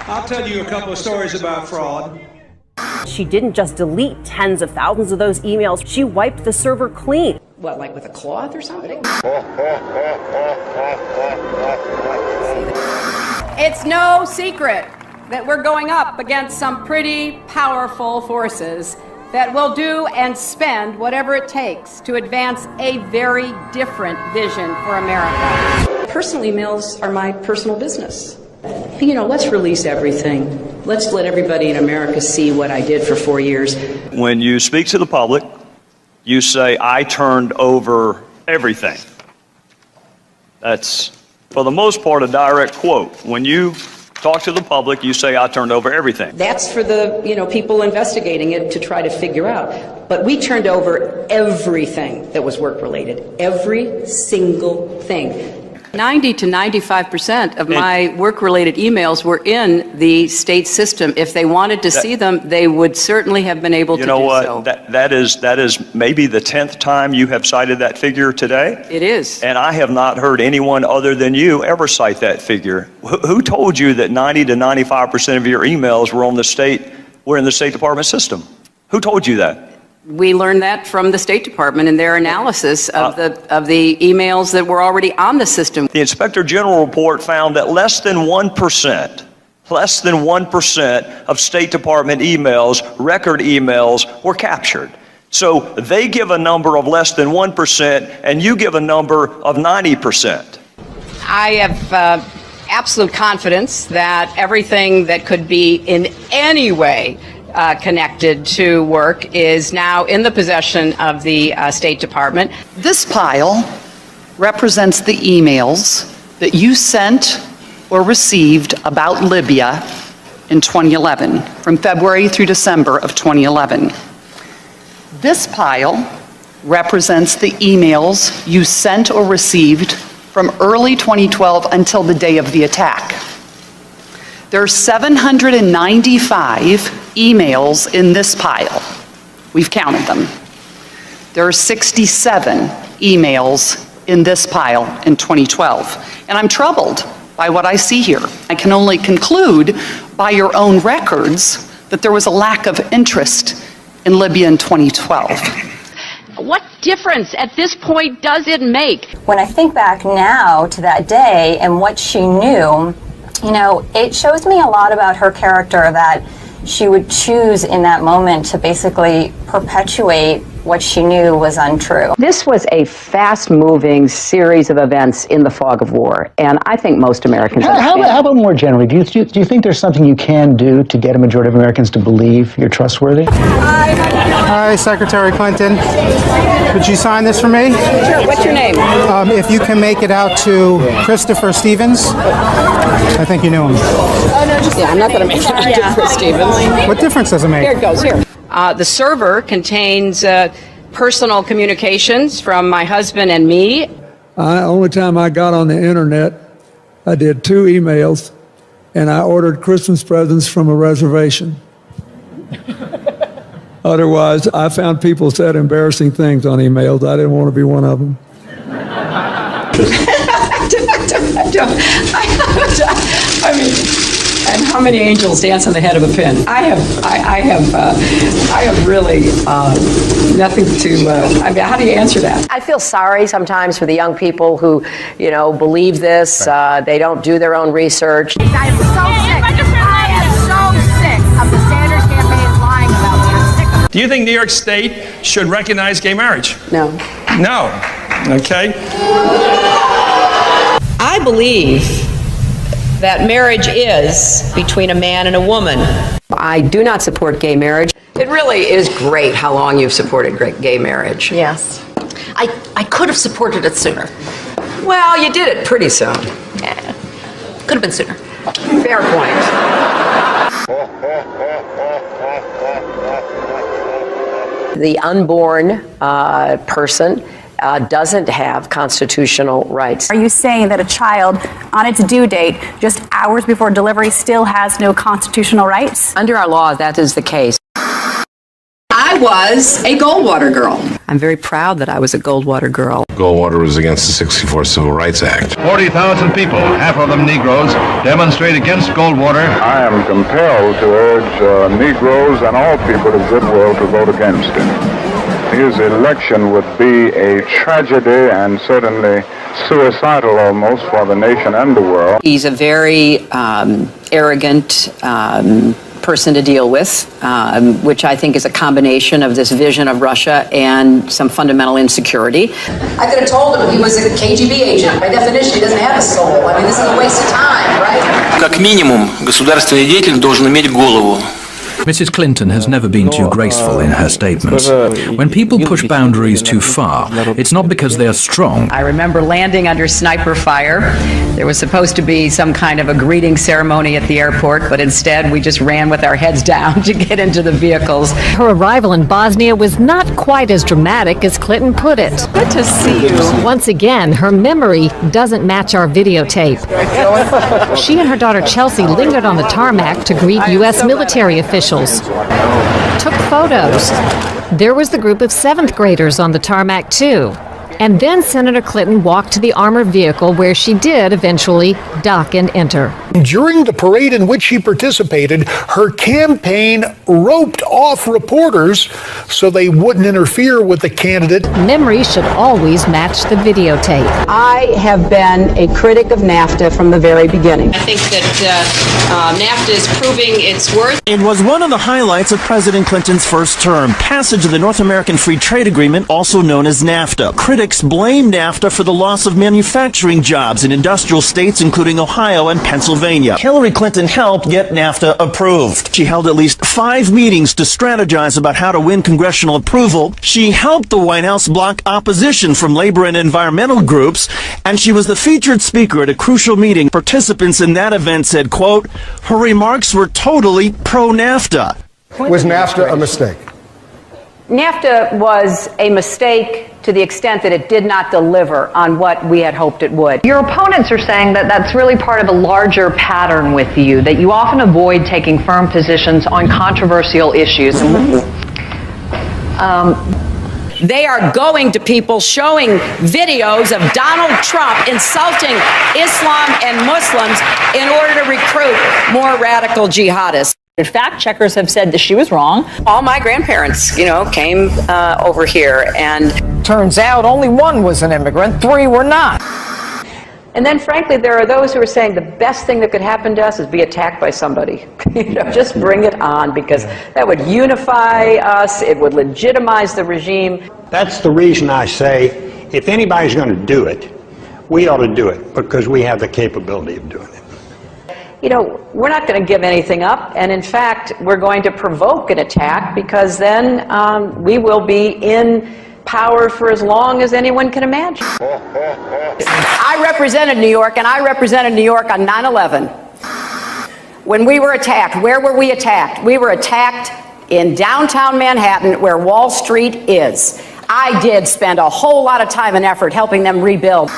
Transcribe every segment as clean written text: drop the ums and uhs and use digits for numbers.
I'll tell you a couple of stories about fraud. She didn't just delete tens of thousands of those emails, she wiped the server clean. What, like with a cloth or something? It's no secret that we're going up against some pretty powerful forces that will do and spend whatever it takes to advance a very different vision for America. Personal emails are my personal business. You know, let's release everything. Let's let everybody in America see what I did for 4 years. When you speak to the public, you say, I turned over everything. That's, for the most part, a direct quote. When you talk to the public, you say, I turned over everything. That's for the, people investigating it to try to figure out. But we turned over everything that was work-related. Every single thing. 90 to 95% of my work-related emails were in the state system. If they wanted to see them, they would certainly have been able to do so. You know what? That is maybe the 10th time you have cited that figure today. It is. And I have not heard anyone other than you ever cite that figure. Who told you that 90 to 95% of your emails were in the State Department system? Who told you that? We learned that from the State Department in their analysis of the emails that were already on the system. The Inspector General report found that less than 1% of State Department emails, record emails, were captured. So they give a number of less than 1%, and you give a number of 90%. I have absolute confidence that everything that could be in any way connected to work is now in the possession of the State Department. This pile represents the emails that you sent or received about Libya in 2011, from February through December of 2011. This pile represents the emails you sent or received from early 2012 until the day of the attack. There are 795 emails in this pile. We've counted them. There are 67 emails in this pile in 2012. And I'm troubled by what I see here. I can only conclude by your own records that there was a lack of interest in Libya in 2012. What difference at this point does it make? When I think back now to that day and what she knew, it shows me a lot about her character that she would choose in that moment to basically perpetuate what she knew was untrue. This was a fast-moving series of events in the fog of war, and I think most Americans understand. How about more generally? Do you think there's something you can do to get a majority of Americans to believe you're trustworthy? Hi, Secretary Clinton. Would you sign this for me? Sure. What's your name? If you can make it out to Christopher Stevens. I think you knew him. Yeah, I'm not going to make it out to Chris Stevens. What difference does it make? Here it goes, here. The server contains personal communications from my husband and me. Only time I got on the internet, I did 2 emails, and I ordered Christmas presents from a reservation. Otherwise, I found people said embarrassing things on emails. I didn't want to be one of them. And how many angels dance on the head of a pin? I have really nothing to. How do you answer that? I feel sorry sometimes for the young people who, believe this. They don't do their own research. I am so sick of the Sanders campaign lying about me. I'm sick of it. Do you think New York State should recognize gay marriage? No. No. Okay. I believe that marriage is between a man and a woman. I do not support gay marriage. It really is great how long you've supported gay marriage. Yes. I could have supported it sooner. Well, you did it pretty soon. Yeah. Could have been sooner. Fair point. The unborn person doesn't have constitutional rights. Are you saying that a child on its due date, just hours before delivery, still has no constitutional rights? Under our law, that is the case. I was a Goldwater girl. I'm very proud that I was a Goldwater girl. Goldwater was against the '64 Civil Rights Act. 40,000 people, half of them Negroes, demonstrate against Goldwater. I am compelled to urge Negroes and all people of goodwill to vote against him. His election would be a tragedy and certainly suicidal almost for the nation and the world. He's a very arrogant person to deal with, which I think is a combination of this vision of Russia and some fundamental insecurity. I could have told him he was a KGB agent. By definition, he doesn't have a soul. I mean, this is a waste of time, right? Как минимум, государственный деятель должен иметь голову. Mrs. Clinton has never been too graceful in her statements. When people push boundaries too far, it's not because they are strong. I remember landing under sniper fire. There was supposed to be some kind of a greeting ceremony at the airport, but instead we just ran with our heads down to get into the vehicles. Her arrival in Bosnia was not quite as dramatic as Clinton put it. Good to see you. Once again, her memory doesn't match our videotape. She and her daughter Chelsea lingered on the tarmac to greet U.S. military officials. Took photos. There was the group of 7th graders on the tarmac too. And then Senator Clinton walked to the armored vehicle where she did eventually dock and enter. During the parade in which she participated, her campaign roped off reporters so they wouldn't interfere with the candidate. Memory should always match the videotape. I have been a critic of NAFTA from the very beginning. I think that NAFTA is proving its worth. It was one of the highlights of President Clinton's first term, passage of the North American Free Trade Agreement, also known as NAFTA. Critics blame NAFTA for the loss of manufacturing jobs in industrial states, including Ohio and Pennsylvania. Hillary Clinton helped get NAFTA approved. She held at least 5 meetings to strategize about how to win congressional approval. She helped the White House block opposition from labor and environmental groups, and she was the featured speaker at a crucial meeting. Participants in that event said, quote, her remarks were totally pro-NAFTA. Was NAFTA a mistake? NAFTA was a mistake to the extent that it did not deliver on what we had hoped it would. Your opponents are saying that that's really part of a larger pattern with you, that you often avoid taking firm positions on controversial issues. They are going to people showing videos of Donald Trump insulting Islam and Muslims in order to recruit more radical jihadists. Fact checkers have said that she was wrong. All my grandparents, came over here, and turns out only one was an immigrant, 3 were not. And then, frankly, there are those who are saying the best thing that could happen to us is be attacked by somebody. Just bring it on, because that would unify us. It would legitimize the regime. That's the reason I say, if anybody's going to do it, we ought to do it, because we have the capability of doing it. We're not going to give anything up, and in fact, we're going to provoke an attack, because then we will be in power for as long as anyone can imagine. I represented New York, and I represented New York on 9/11. When we were attacked, where were we attacked? We were attacked in downtown Manhattan, where Wall Street is. I did spend a whole lot of time and effort helping them rebuild.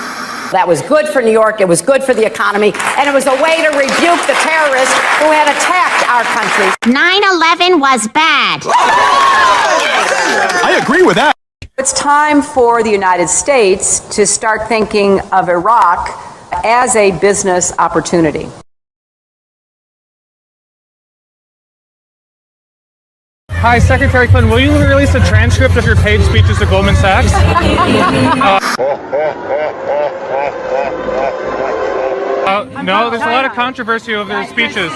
That was good for New York, it was good for the economy, and it was a way to rebuke the terrorists who had attacked our country. 9/11 was bad. I agree with that. It's time for the United States to start thinking of Iraq as a business opportunity. Hi, Secretary Clinton, will you release a transcript of your paid speeches to Goldman Sachs? No, there's a lot of controversy over their speeches.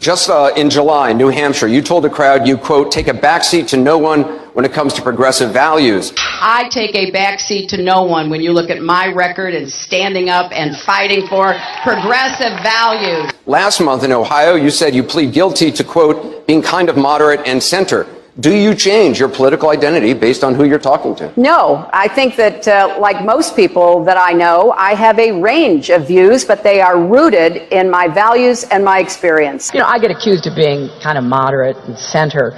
Just in July, New Hampshire, you told the crowd you, quote, take a backseat to no one when it comes to progressive values. I take a backseat to no one when you look at my record and standing up and fighting for progressive values. Last month in Ohio, you said you plead guilty to, quote, being kind of moderate and center. Do you change your political identity based on who you're talking to? No, I think that like most people that I know, I have a range of views, but they are rooted in my values and my experience. I get accused of being kind of moderate and center.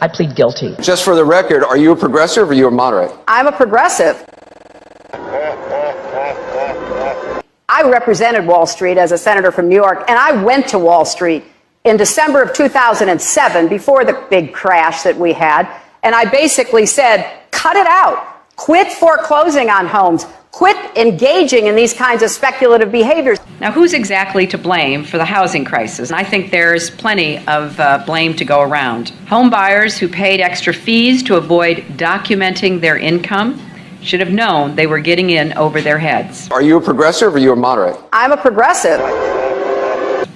I plead guilty. Just for the record, are you a progressive or are you a moderate? I'm a progressive. I represented Wall Street as a senator from New York, and I went to Wall Street in December of 2007, before the big crash that we had, and I basically said, cut it out. Quit foreclosing on homes. Quit engaging in these kinds of speculative behaviors. Now, who's exactly to blame for the housing crisis? I think there's plenty of blame to go around. Home buyers who paid extra fees to avoid documenting their income should have known they were getting in over their heads. Are you a progressive or are you a moderate? I'm a progressive.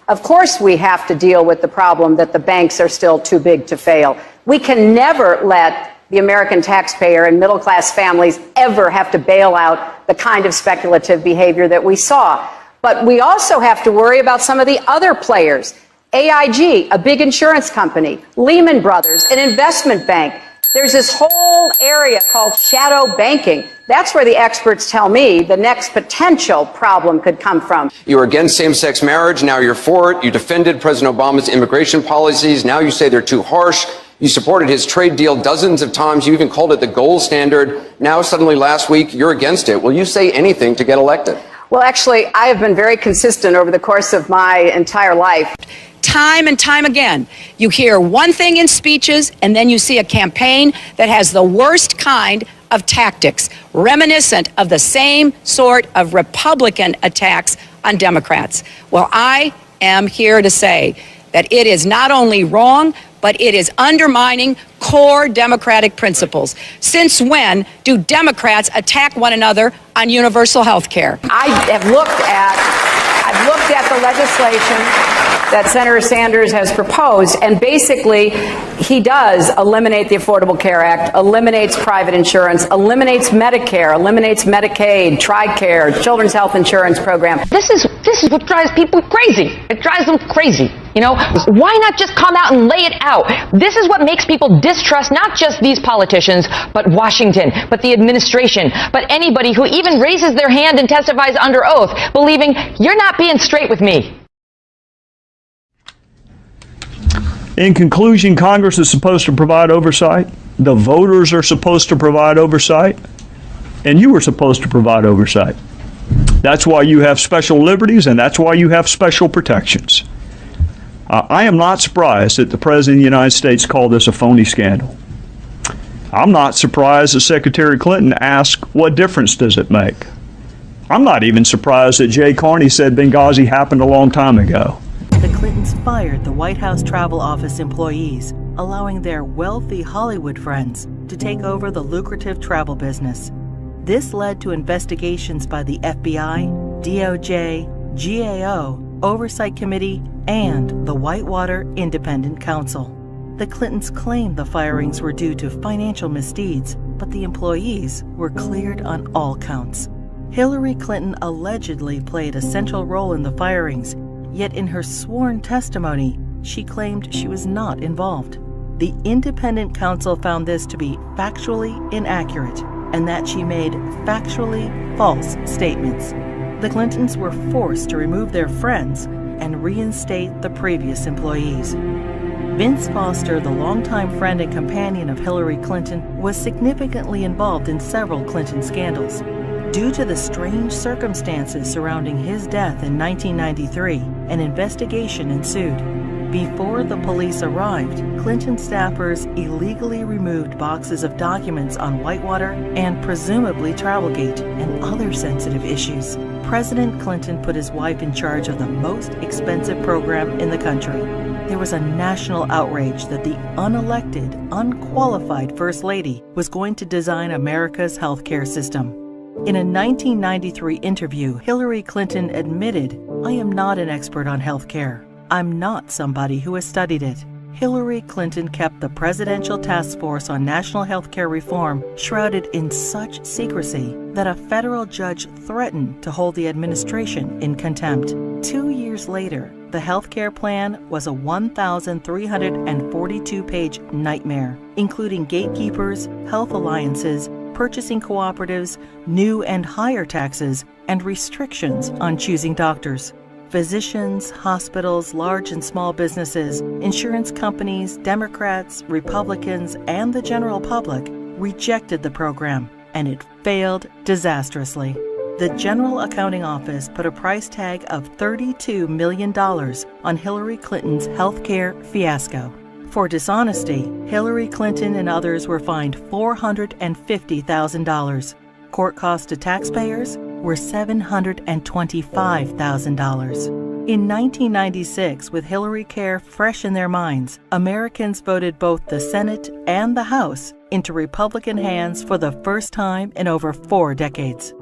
Of course, we have to deal with the problem that the banks are still too big to fail. We can never let the American taxpayer and middle-class families ever have to bail out the kind of speculative behavior that we saw. But we also have to worry about some of the other players. AIG, a big insurance company, Lehman Brothers, an investment bank. There's this whole area called shadow banking. That's where the experts tell me the next potential problem could come from. You were against same-sex marriage, now you're for it. You defended President Obama's immigration policies, now you say they're too harsh. You supported his trade deal dozens of times. You even called it the gold standard. Now, suddenly last week, you're against it. Will you say anything to get elected? Well, actually, I have been very consistent over the course of my entire life. Time and time again, you hear one thing in speeches, and then you see a campaign that has the worst kind of tactics, reminiscent of the same sort of Republican attacks on Democrats. Well, I am here to say that it is not only wrong, but it is undermining core democratic principles. Since when do Democrats attack one another on universal health care? I've looked at the legislation that Senator Sanders has proposed, and basically he does eliminate the Affordable Care Act, eliminates private insurance, eliminates Medicare, eliminates Medicaid, TRICARE, Children's Health Insurance Program. This is what drives people crazy. It drives them crazy. You know, why not just come out and lay it out? This is what makes people distrust not just these politicians, but Washington, but the administration, but anybody who even raises their hand and testifies under oath, believing you're not being straight with me. In conclusion, Congress is supposed to provide oversight. The voters are supposed to provide oversight. And you were supposed to provide oversight. That's why you have special liberties, and that's why you have special protections. I am not surprised that the President of the United States called this a phony scandal. I'm not surprised that Secretary Clinton asked, what difference does it make? I'm not even surprised that Jay Carney said Benghazi happened a long time ago. The Clintons fired the White House Travel Office employees, allowing their wealthy Hollywood friends to take over the lucrative travel business. This led to investigations by the FBI, DOJ, GAO, Oversight Committee, and the Whitewater Independent Counsel. The Clintons claimed the firings were due to financial misdeeds, but the employees were cleared on all counts. Hillary Clinton allegedly played a central role in the firings, yet in her sworn testimony, she claimed she was not involved. The independent counsel found this to be factually inaccurate and that she made factually false statements. The Clintons were forced to remove their friends and reinstate the previous employees. Vince Foster, the longtime friend and companion of Hillary Clinton, was significantly involved in several Clinton scandals. Due to the strange circumstances surrounding his death in 1993, an investigation ensued. Before the police arrived, Clinton staffers illegally removed boxes of documents on Whitewater and presumably Travelgate and other sensitive issues. President Clinton put his wife in charge of the most expensive program in the country. There was a national outrage that the unelected, unqualified First Lady was going to design America's healthcare system. In a 1993 interview, Hillary Clinton admitted, "I am not an expert on healthcare. I'm not somebody who has studied it." Hillary Clinton kept the Presidential Task Force on National Healthcare Reform shrouded in such secrecy that a federal judge threatened to hold the administration in contempt. 2 years later, the healthcare plan was a 1,342-page nightmare, including gatekeepers, health alliances, purchasing cooperatives, new and higher taxes, and restrictions on choosing doctors. Physicians, hospitals, large and small businesses, insurance companies, Democrats, Republicans, and the general public rejected the program, and it failed disastrously. the General Accounting Office put a price tag of $32 million on Hillary Clinton's healthcare fiasco. For dishonesty, Hillary Clinton and others were fined $450,000. Court costs to taxpayers were $725,000. In 1996, with Hillary Care fresh in their minds, Americans voted both the Senate and the House into Republican hands for the first time in over 4 decades.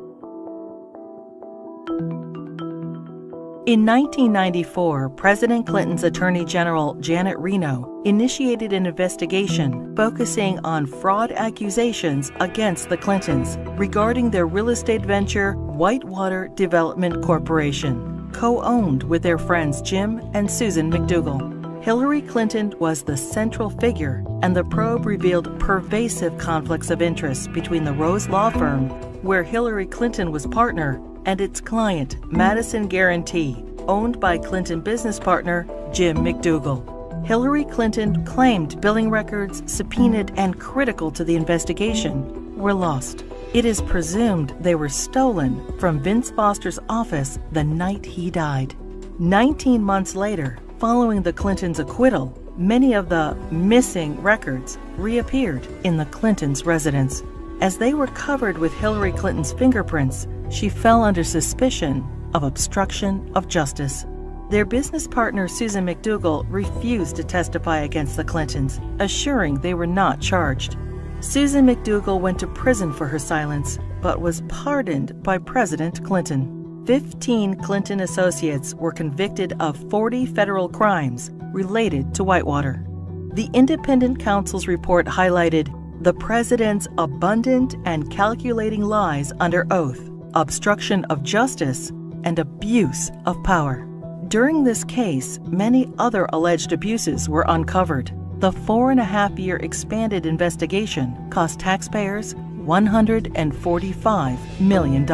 In 1994, President Clinton's Attorney General Janet Reno initiated an investigation focusing on fraud accusations against the Clintons regarding their real estate venture, Whitewater Development Corporation, co-owned with their friends Jim and Susan McDougal. Hillary Clinton was the central figure, and the probe revealed pervasive conflicts of interest between the Rose Law Firm, where Hillary Clinton was partner, and its client, Madison Guaranty, owned by Clinton business partner Jim McDougal. Hillary Clinton claimed billing records subpoenaed and critical to the investigation were lost. It is presumed they were stolen from Vince Foster's office the night he died. 19 months later, following the Clintons' acquittal, many of the missing records reappeared in the Clintons' residence. As they were covered with Hillary Clinton's fingerprints, she fell under suspicion of obstruction of justice. Their business partner Susan McDougal refused to testify against the Clintons, assuring they were not charged. Susan McDougal went to prison for her silence, but was pardoned by President Clinton. 15 Clinton associates were convicted of 40 federal crimes related to Whitewater. The independent counsel's report highlighted the president's abundant and calculating lies under oath, obstruction of justice, and abuse of power. During this case, many other alleged abuses were uncovered. The 4.5-year expanded investigation cost taxpayers $145 million.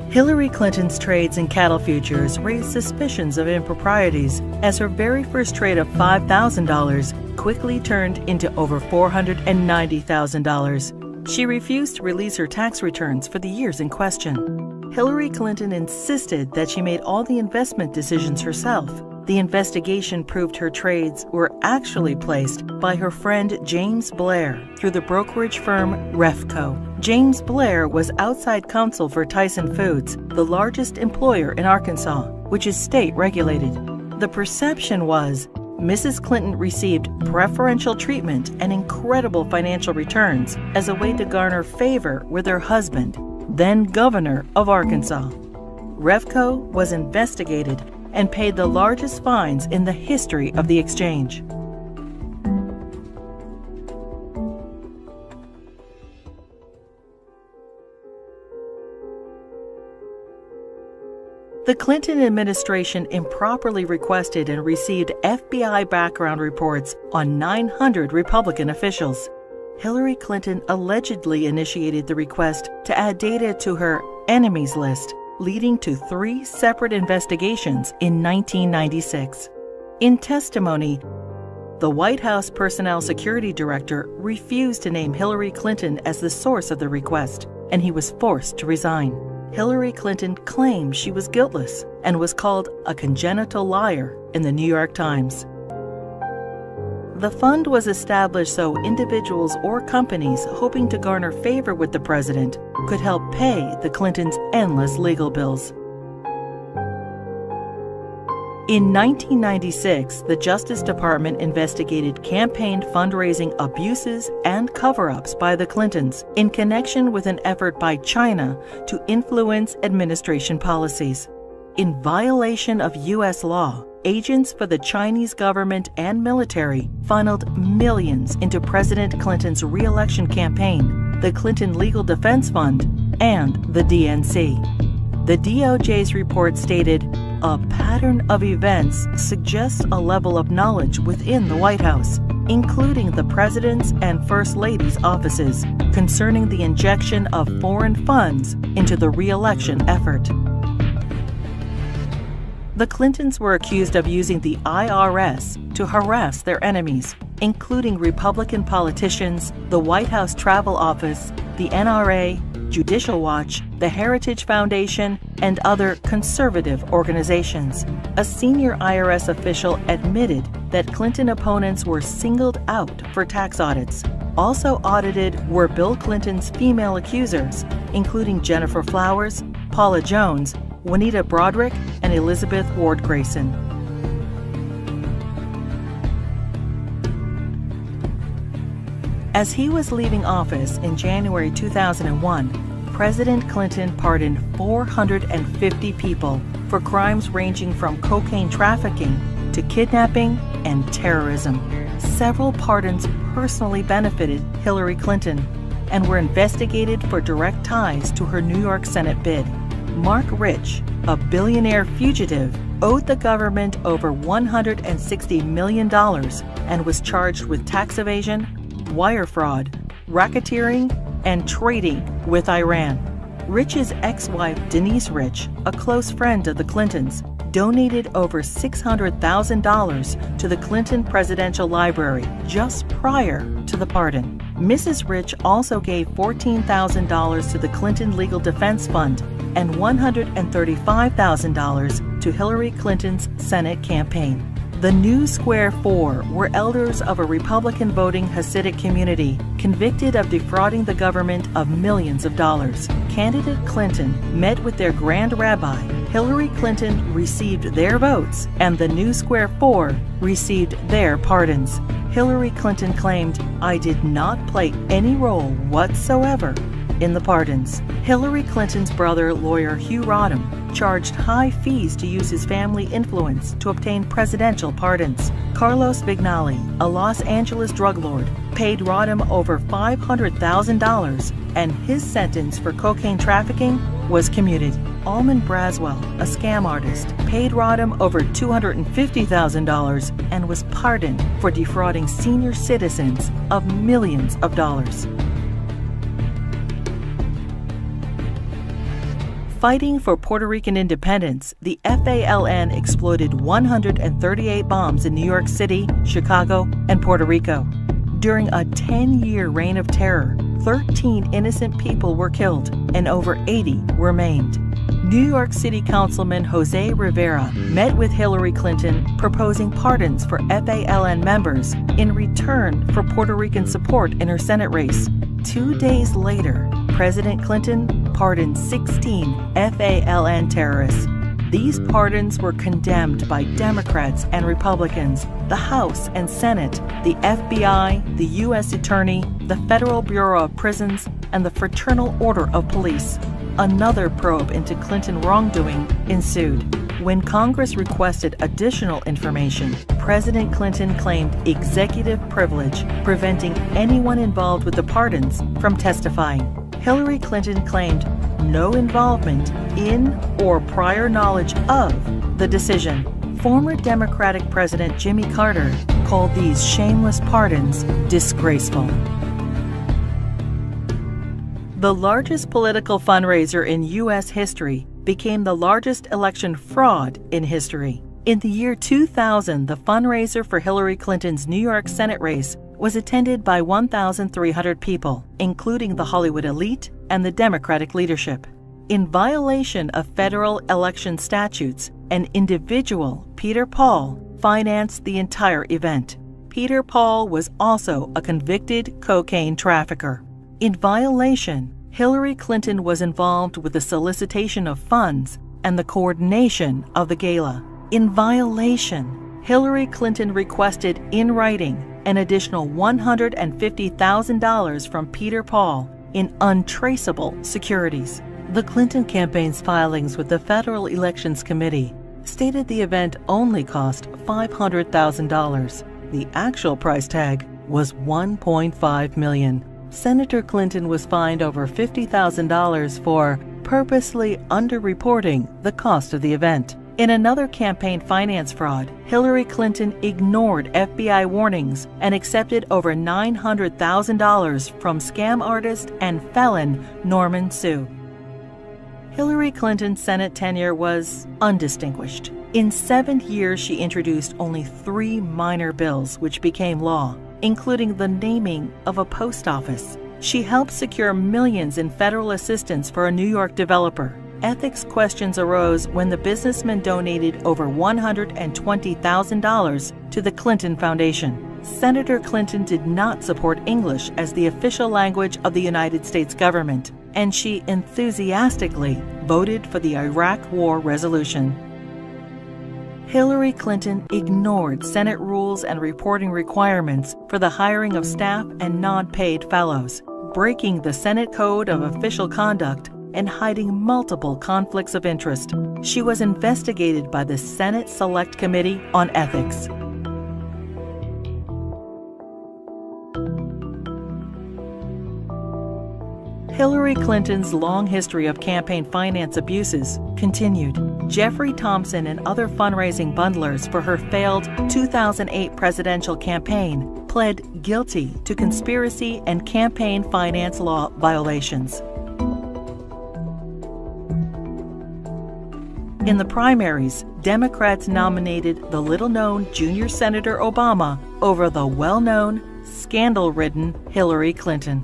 Hillary Clinton's trades in cattle futures raised suspicions of improprieties as her very first trade of $5,000 quickly turned into over $490,000. She refused to release her tax returns for the years in question. Hillary Clinton insisted that she made all the investment decisions herself. The investigation proved her trades were actually placed by her friend James Blair through the brokerage firm Refco. James Blair was outside counsel for Tyson Foods, the largest employer in Arkansas, which is state regulated. The perception was Mrs. Clinton received preferential treatment and incredible financial returns as a way to garner favor with her husband, then governor of Arkansas. Refco was investigated and paid the largest fines in the history of the exchange. The Clinton administration improperly requested and received FBI background reports on 900 Republican officials. Hillary Clinton allegedly initiated the request to add data to her enemies list, leading to 3 separate investigations in 1996. In testimony, the White House Personnel Security Director refused to name Hillary Clinton as the source of the request, and he was forced to resign. Hillary Clinton claimed she was guiltless and was called a congenital liar in the New York Times. The fund was established so individuals or companies hoping to garner favor with the president could help pay the Clintons' endless legal bills. In 1996, the Justice Department investigated campaign fundraising abuses and cover-ups by the Clintons in connection with an effort by China to influence administration policies. In violation of U.S. law, agents for the Chinese government and military funneled millions into President Clinton's re-election campaign, the Clinton Legal Defense Fund, and the DNC. The DOJ's report stated, "A pattern of events suggests a level of knowledge within the White House, including the President's and First Lady's offices, concerning the injection of foreign funds into the re-election effort." The Clintons were accused of using the IRS to harass their enemies, including Republican politicians, the White House Travel Office, the NRA, Judicial Watch, the Heritage Foundation, and other conservative organizations. A senior IRS official admitted that Clinton opponents were singled out for tax audits. Also audited were Bill Clinton's female accusers, including Jennifer Flowers, Paula Jones, Juanita Broaddrick, and Elizabeth Ward Grayson. As he was leaving office in January 2001, President Clinton pardoned 450 people for crimes ranging from cocaine trafficking to kidnapping and terrorism. Several pardons personally benefited Hillary Clinton and were investigated for direct ties to her New York Senate bid. Mark Rich, a billionaire fugitive, owed the government over $160 million and was charged with tax evasion, wire fraud, racketeering, and trading with Iran. Rich's ex-wife, Denise Rich, a close friend of the Clintons, donated over $600,000 to the Clinton Presidential Library just prior to the pardon. Mrs. Rich also gave $14,000 to the Clinton Legal Defense Fund and $135,000 to Hillary Clinton's Senate campaign. The New Square Four were elders of a Republican voting Hasidic community convicted of defrauding the government of millions of dollars. Candidate Clinton met with their Grand Rabbi. Hillary Clinton received their votes, and the New Square Four received their pardons. Hillary Clinton claimed, "I did not play any role whatsoever in the pardons." Hillary Clinton's brother, lawyer Hugh Rodham, charged high fees to use his family influence to obtain presidential pardons. Carlos Vignali, a Los Angeles drug lord, paid Rodham over $500,000, and his sentence for cocaine trafficking was commuted. Almond Braswell, a scam artist, paid Rodham over $250,000 and was pardoned for defrauding senior citizens of millions of dollars. Fighting for Puerto Rican independence, the FALN exploded 138 bombs in New York City, Chicago, and Puerto Rico. During a 10-year reign of terror, 13 innocent people were killed and over 80 were maimed. New York City Councilman Jose Rivera met with Hillary Clinton proposing pardons for FALN members in return for Puerto Rican support in her Senate race. 2 days later, President Clinton pardoned 16 FALN terrorists. These pardons were condemned by Democrats and Republicans, the House and Senate, the FBI, the U.S. Attorney, the Federal Bureau of Prisons, and the Fraternal Order of Police. Another probe into Clinton wrongdoing ensued. When Congress requested additional information, President Clinton claimed executive privilege, preventing anyone involved with the pardons from testifying. Hillary Clinton claimed no involvement in or prior knowledge of the decision. Former Democratic President Jimmy Carter called these shameless pardons disgraceful. The largest political fundraiser in U.S. history became the largest election fraud in history. In the year 2000, the fundraiser for Hillary Clinton's New York Senate race was attended by 1,300 people, including the Hollywood elite and the Democratic leadership. In violation of federal election statutes, an individual, Peter Paul, financed the entire event. Peter Paul was also a convicted cocaine trafficker. In violation, Hillary Clinton was involved with the solicitation of funds and the coordination of the gala. In violation, Hillary Clinton requested in writing an additional $150,000 from Peter Paul in untraceable securities. The Clinton campaign's filings with the Federal Elections Committee stated the event only cost $500,000. The actual price tag was $1.5 million. Senator Clinton was fined over $50,000 for purposely underreporting the cost of the event. In another campaign finance fraud, Hillary Clinton ignored FBI warnings and accepted over $900,000 from scam artist and felon Norman Sue. Hillary Clinton's Senate tenure was undistinguished. In 7 years, she introduced only 3 minor bills which became law, including the naming of a post office. She helped secure millions in federal assistance for a New York developer. Ethics questions arose when the businessman donated over $120,000 to the Clinton Foundation. Senator Clinton did not support English as the official language of the United States government, and she enthusiastically voted for the Iraq War resolution. Hillary Clinton ignored Senate rules and reporting requirements for the hiring of staff and non-paid fellows, breaking the Senate Code of Official Conduct and hiding multiple conflicts of interest. She was investigated by the Senate Select Committee on Ethics. Hillary Clinton's long history of campaign finance abuses continued. Jeffrey Thompson and other fundraising bundlers for her failed 2008 presidential campaign pled guilty to conspiracy and campaign finance law violations. In the primaries, Democrats nominated the little-known junior Senator Obama over the well-known, scandal-ridden Hillary Clinton.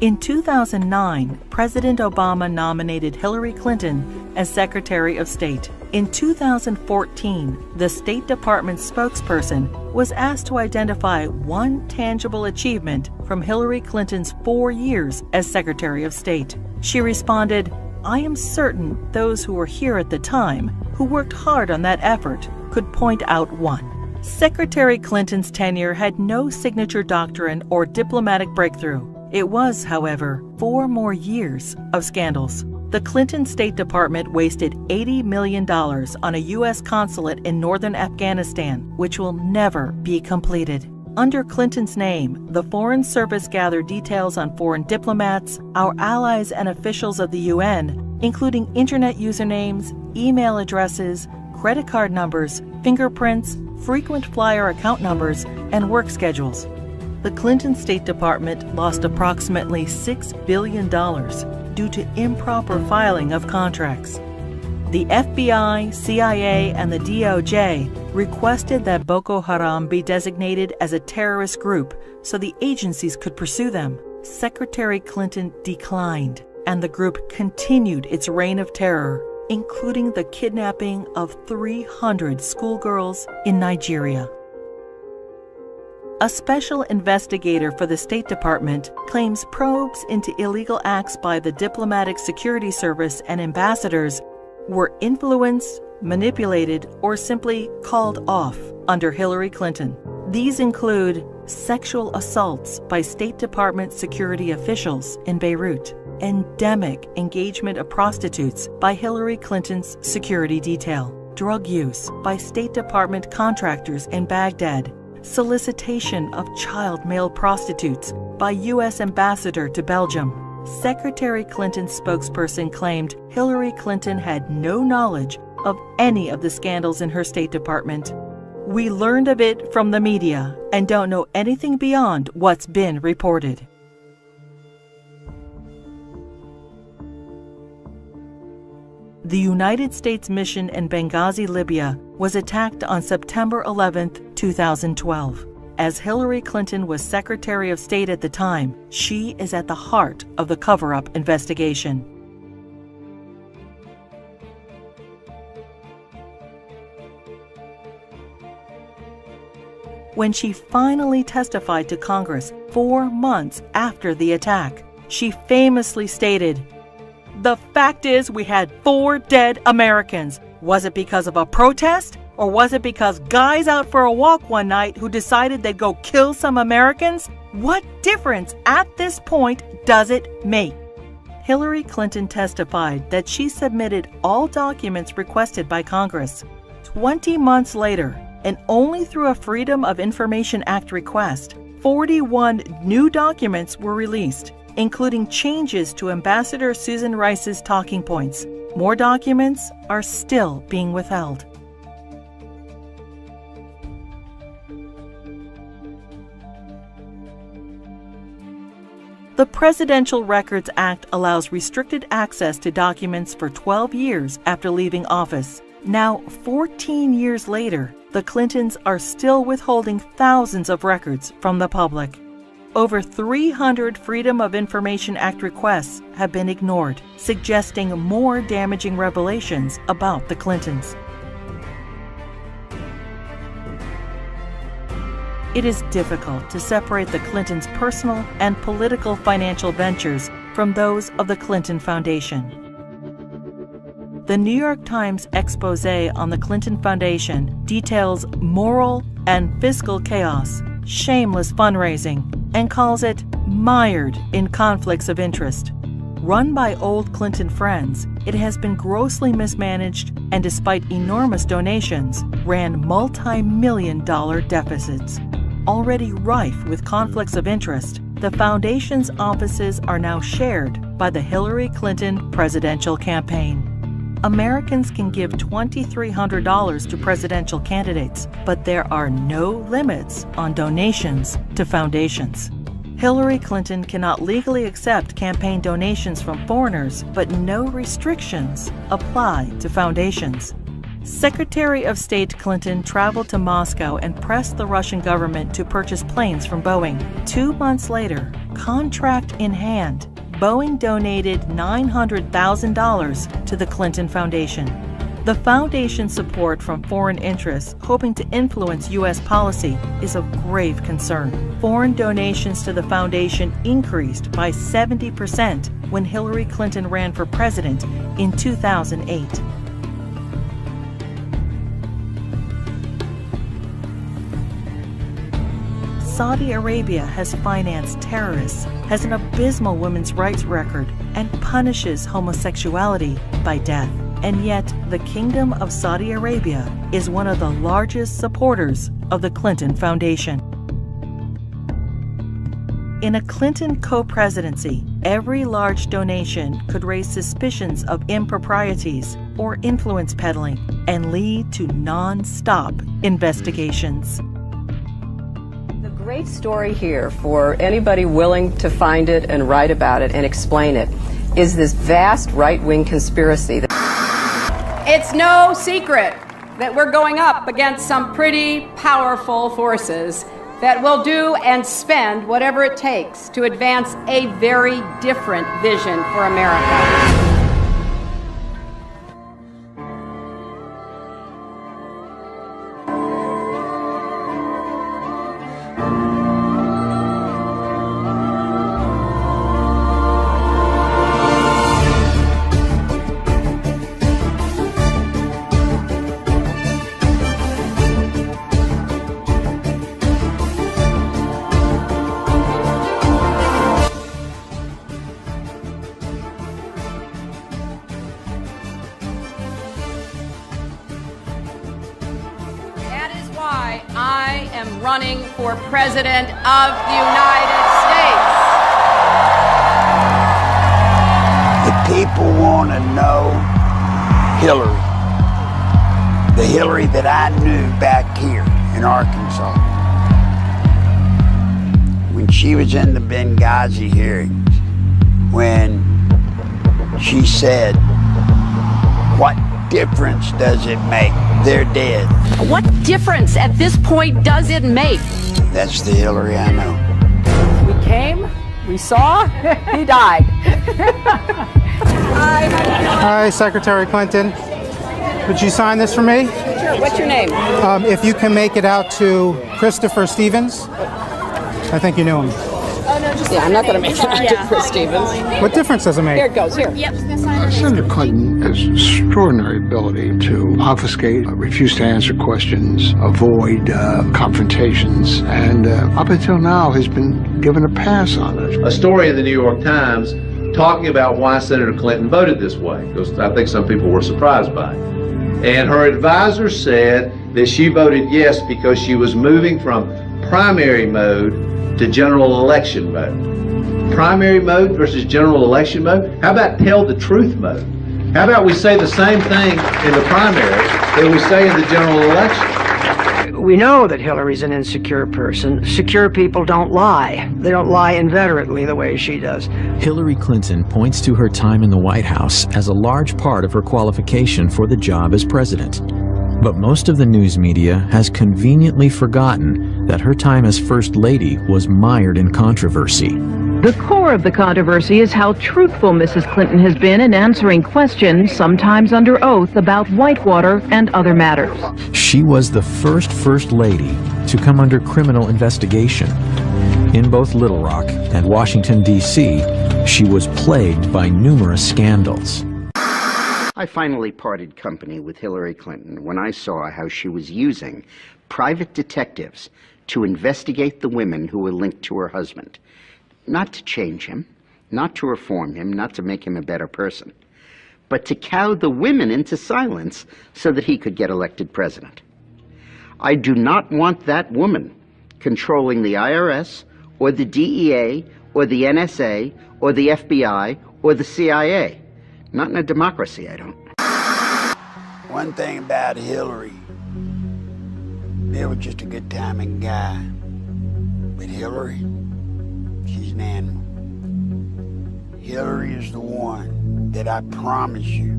In 2009, President Obama nominated Hillary Clinton as Secretary of State. In 2014, the State Department spokesperson was asked to identify one tangible achievement from Hillary Clinton's 4 years as Secretary of State. She responded, "I am certain those who were here at the time, who worked hard on that effort, could point out one." Secretary Clinton's tenure had no signature doctrine or diplomatic breakthrough. It was, however, 4 more years of scandals. The Clinton State Department wasted $80 million on a U.S. consulate in northern Afghanistan, which will never be completed. Under Clinton's name, the Foreign Service gathered details on foreign diplomats, our allies and officials of the UN, including internet usernames, email addresses, credit card numbers, fingerprints, frequent flyer account numbers, and work schedules. The Clinton State Department lost approximately $6 billion due to improper filing of contracts. The FBI, CIA, and the DOJ requested that Boko Haram be designated as a terrorist group so the agencies could pursue them. Secretary Clinton declined, and the group continued its reign of terror, including the kidnapping of 300 schoolgirls in Nigeria. A special investigator for the State Department claims probes into illegal acts by the Diplomatic Security Service and ambassadors were influenced, manipulated, or simply called off under Hillary Clinton. These include sexual assaults by State Department security officials in Beirut, endemic engagement of prostitutes by Hillary Clinton's security detail, drug use by State Department contractors in Baghdad, solicitation of child male prostitutes by U.S. Ambassador to Belgium. Secretary Clinton's spokesperson claimed Hillary Clinton had no knowledge of any of the scandals in her State Department. "We learned of it from the media and don't know anything beyond what's been reported." The United States mission in Benghazi, Libya, was attacked on September 11, 2012. As Hillary Clinton was Secretary of State at the time, she is at the heart of the cover-up investigation. When she finally testified to Congress 4 months after the attack, she famously stated, "The fact is we had 4 dead Americans. Was it because of a protest? Or was it because guys out for a walk one night who decided they'd go kill some Americans? What difference at this point does it make?" Hillary Clinton testified that she submitted all documents requested by Congress. 20 months later, and only through a Freedom of Information Act request, 41 new documents were released, including changes to Ambassador Susan Rice's talking points. More documents are still being withheld. The Presidential Records Act allows restricted access to documents for 12 years after leaving office. Now, 14 years later, the Clintons are still withholding thousands of records from the public. Over 300 Freedom of Information Act requests have been ignored, suggesting more damaging revelations about the Clintons. It is difficult to separate the Clintons' personal and political financial ventures from those of the Clinton Foundation. The New York Times expose on the Clinton Foundation details moral and fiscal chaos, shameless fundraising, and calls it mired in conflicts of interest. Run by old Clinton friends, it has been grossly mismanaged and, despite enormous donations, ran multi-million-dollar deficits. Already rife with conflicts of interest, the foundation's offices are now shared by the Hillary Clinton presidential campaign. Americans can give $2,300 to presidential candidates, but there are no limits on donations to foundations. Hillary Clinton cannot legally accept campaign donations from foreigners, but no restrictions apply to foundations. Secretary of State Clinton traveled to Moscow and pressed the Russian government to purchase planes from Boeing. 2 months later, contract in hand, Boeing donated $900,000 to the Clinton Foundation. The foundation's support from foreign interests hoping to influence U.S. policy is of grave concern. Foreign donations to the foundation increased by 70% when Hillary Clinton ran for president in 2008. Saudi Arabia has financed terrorists, has an abysmal women's rights record, and punishes homosexuality by death. And yet, the Kingdom of Saudi Arabia is one of the largest supporters of the Clinton Foundation. In a Clinton co-presidency, every large donation could raise suspicions of improprieties or influence peddling and lead to non-stop investigations. Great story here for anybody willing to find it and write about it and explain it is this vast right-wing conspiracy. It's no secret that we're going up against some pretty powerful forces that will do and spend whatever it takes to advance a very different vision for America. I am running for President of the United States. The people want to know Hillary. The Hillary that I knew back here in Arkansas. When she was in the Benghazi hearings, when she said, "What difference does it make? They're dead." What difference at this point does it make? That's the Hillary I know. We came, we saw, he died. Hi, Secretary Clinton. Would you sign this for me? Sure. What's your name? If you can make it out to Christopher Stevens. I think you knew him. Yeah, I'm not going to make it out to Chris Stevens. What difference does it make? Here it goes, here. Yep. Senator Clinton has extraordinary ability to obfuscate, refuse to answer questions, avoid confrontations, and up until now has been given a pass on it. A story in the New York Times talking about why Senator Clinton voted this way, because I think some people were surprised by it. And her advisor said that she voted yes because she was moving from primary mode to general election mode. Primary mode versus general election mode? How about tell the truth mode? How about we say the same thing in the primaries that we say in the general election? We know that Hillary's an insecure person. Secure people don't lie. They don't lie inveterately the way she does. Hillary Clinton points to her time in the White House as a large part of her qualification for the job as president. But most of the news media has conveniently forgotten that her time as First Lady was mired in controversy. The core of the controversy is how truthful Mrs. Clinton has been in answering questions, sometimes under oath, about Whitewater and other matters. She was the first Lady to come under criminal investigation. In both Little Rock and Washington, D.C., she was plagued by numerous scandals. I finally parted company with Hillary Clinton when I saw how she was using private detectives to investigate the women who were linked to her husband. Not to change him, not to reform him, not to make him a better person, but to cow the women into silence so that he could get elected president. I do not want that woman controlling the IRS or the DEA or the NSA or the FBI or the CIA. Not in a democracy, I don't. One thing about Hillary, Bill was just a good timing guy. But Hillary, she's an animal. Hillary is the one that I promise you,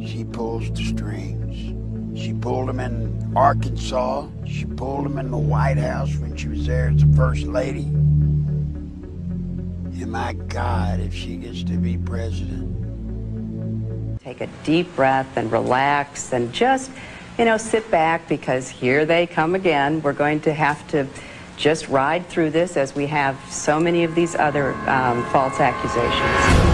she pulls the strings. She pulled them in Arkansas. She pulled them in the White House when she was there as the First Lady. And my God, if she gets to be president. Take a deep breath and relax and just, sit back, because here they come again. We're going to have to just ride through this as we have so many of these other false accusations.